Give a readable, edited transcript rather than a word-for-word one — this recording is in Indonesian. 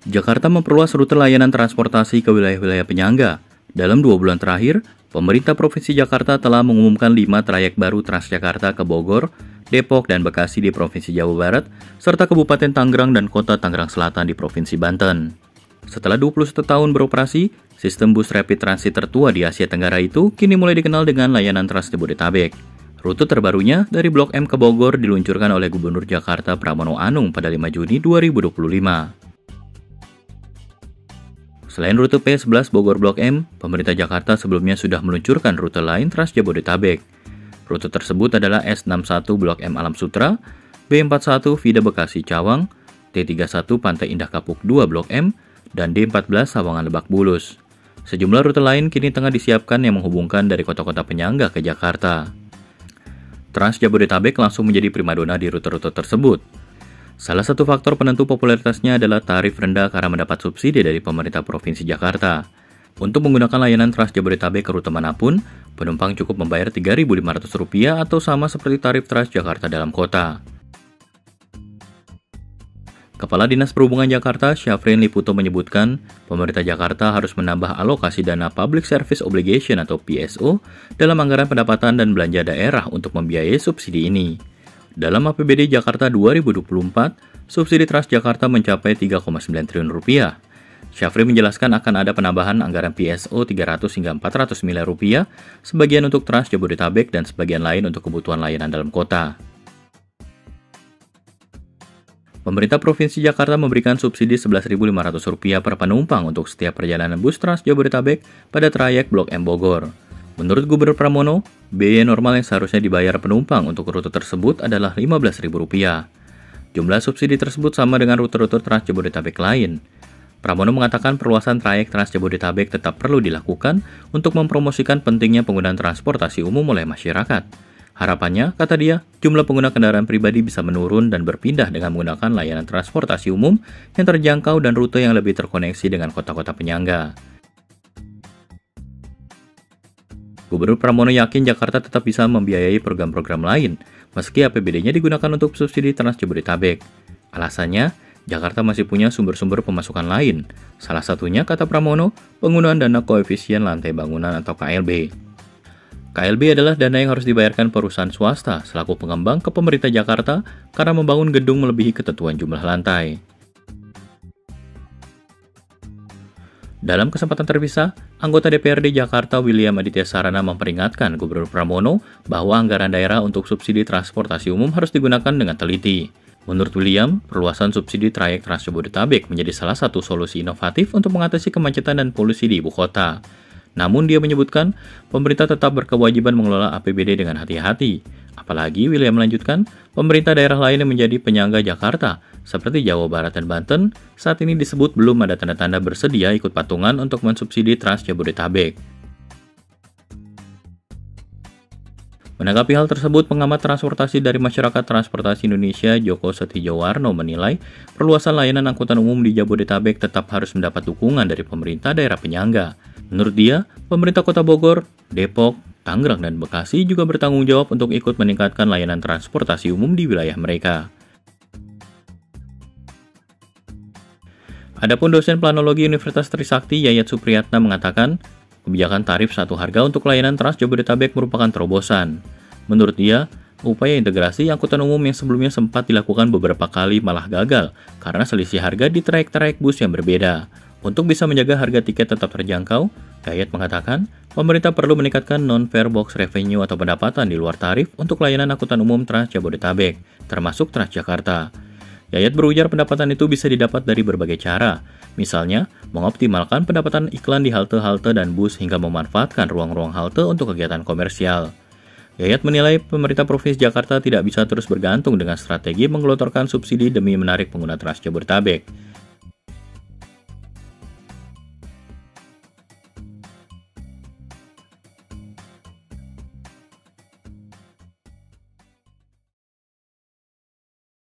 Jakarta memperluas rute layanan transportasi ke wilayah-wilayah penyangga. Dalam 2 bulan terakhir, pemerintah Provinsi Jakarta telah mengumumkan 5 trayek baru Transjakarta ke Bogor, Depok, dan Bekasi di Provinsi Jawa Barat, serta Kabupaten Tangerang dan Kota Tangerang Selatan di Provinsi Banten. Setelah 21 tahun beroperasi, sistem bus rapid transit tertua di Asia Tenggara itu kini mulai dikenal dengan layanan Trans Jabodetabek. Rute terbarunya dari Blok M ke Bogor diluncurkan oleh Gubernur Jakarta Pramono Anung pada 5 Juni 2025. Selain rute P11 Bogor Blok M, pemerintah Jakarta sebelumnya sudah meluncurkan rute lain Trans Jabodetabek. Rute tersebut adalah S61 Blok M Alam Sutra, B41 Vida Bekasi Cawang, T31 Pantai Indah Kapuk 2 Blok M, dan D14 Sawangan Lebak Bulus. Sejumlah rute lain kini tengah disiapkan yang menghubungkan dari kota-kota penyangga ke Jakarta. Trans Jabodetabek langsung menjadi primadona di rute-rute tersebut. Salah satu faktor penentu popularitasnya adalah tarif rendah karena mendapat subsidi dari pemerintah Provinsi Jakarta. Untuk menggunakan layanan Trans Jabodetabek ke rute manapun, penumpang cukup membayar Rp3.500 atau sama seperti tarif Transjakarta dalam kota. Kepala Dinas Perhubungan Jakarta, Syafrin Liputo menyebutkan, pemerintah Jakarta harus menambah alokasi dana Public Service Obligation atau PSO dalam anggaran pendapatan dan belanja daerah untuk membiayai subsidi ini. Dalam APBD Jakarta 2024, subsidi Transjakarta mencapai Rp3,9 triliun. Syafri menjelaskan akan ada penambahan anggaran PSO Rp300 hingga Rp400 miliar, sebagian untuk Trans Jabodetabek dan sebagian lain untuk kebutuhan layanan dalam kota. Pemerintah Provinsi Jakarta memberikan subsidi Rp11.500 per penumpang untuk setiap perjalanan bus Trans Jabodetabek pada trayek Blok M Bogor. Menurut Gubernur Pramono, biaya normal yang seharusnya dibayar penumpang untuk rute tersebut adalah Rp15.000. Jumlah subsidi tersebut sama dengan rute-rute Trans Jabodetabek lain. Pramono mengatakan perluasan trayek Trans Jabodetabek tetap perlu dilakukan untuk mempromosikan pentingnya penggunaan transportasi umum oleh masyarakat. Harapannya, kata dia, jumlah pengguna kendaraan pribadi bisa menurun dan berpindah dengan menggunakan layanan transportasi umum yang terjangkau dan rute yang lebih terkoneksi dengan kota-kota penyangga. Gubernur Pramono yakin Jakarta tetap bisa membiayai program-program lain, meski APBD-nya digunakan untuk subsidi Trans Jabodetabek. Alasannya, Jakarta masih punya sumber-sumber pemasukan lain. Salah satunya, kata Pramono, penggunaan dana koefisien lantai bangunan atau KLB. KLB adalah dana yang harus dibayarkan perusahaan swasta selaku pengembang ke pemerintah Jakarta karena membangun gedung melebihi ketentuan jumlah lantai. Dalam kesempatan terpisah, anggota DPRD Jakarta William Aditya Sarana memperingatkan Gubernur Pramono bahwa anggaran daerah untuk subsidi transportasi umum harus digunakan dengan teliti. Menurut William, perluasan subsidi trayek Trans Jabodetabek menjadi salah satu solusi inovatif untuk mengatasi kemacetan dan polusi di ibu kota. Namun dia menyebutkan, pemerintah tetap berkewajiban mengelola APBD dengan hati-hati. Apalagi William melanjutkan, pemerintah daerah lain yang menjadi penyangga Jakarta, seperti Jawa Barat dan Banten, saat ini disebut belum ada tanda-tanda bersedia ikut patungan untuk mensubsidi Trans Jabodetabek. Menanggapi hal tersebut, pengamat transportasi dari Masyarakat Transportasi Indonesia, Joko Setijowarno menilai, perluasan layanan angkutan umum di Jabodetabek tetap harus mendapat dukungan dari pemerintah daerah penyangga. Menurut dia, pemerintah Kota Bogor, Depok, Tangerang, dan Bekasi juga bertanggung jawab untuk ikut meningkatkan layanan transportasi umum di wilayah mereka. Adapun dosen planologi Universitas Trisakti Yayat Supriyatna mengatakan, kebijakan tarif satu harga untuk layanan Trans Jabodetabek merupakan terobosan. Menurut dia, upaya integrasi angkutan umum yang sebelumnya sempat dilakukan beberapa kali malah gagal karena selisih harga di trayek-trayek bus yang berbeda. Untuk bisa menjaga harga tiket tetap terjangkau, Yayat mengatakan, pemerintah perlu meningkatkan non-fare box revenue atau pendapatan di luar tarif untuk layanan angkutan umum Trans Jabodetabek, termasuk Transjakarta. Yayat berujar pendapatan itu bisa didapat dari berbagai cara, misalnya mengoptimalkan pendapatan iklan di halte-halte dan bus hingga memanfaatkan ruang-ruang halte untuk kegiatan komersial. Yayat menilai pemerintah Provinsi Jakarta tidak bisa terus bergantung dengan strategi menggelontorkan subsidi demi menarik pengguna Trans Jabodetabek.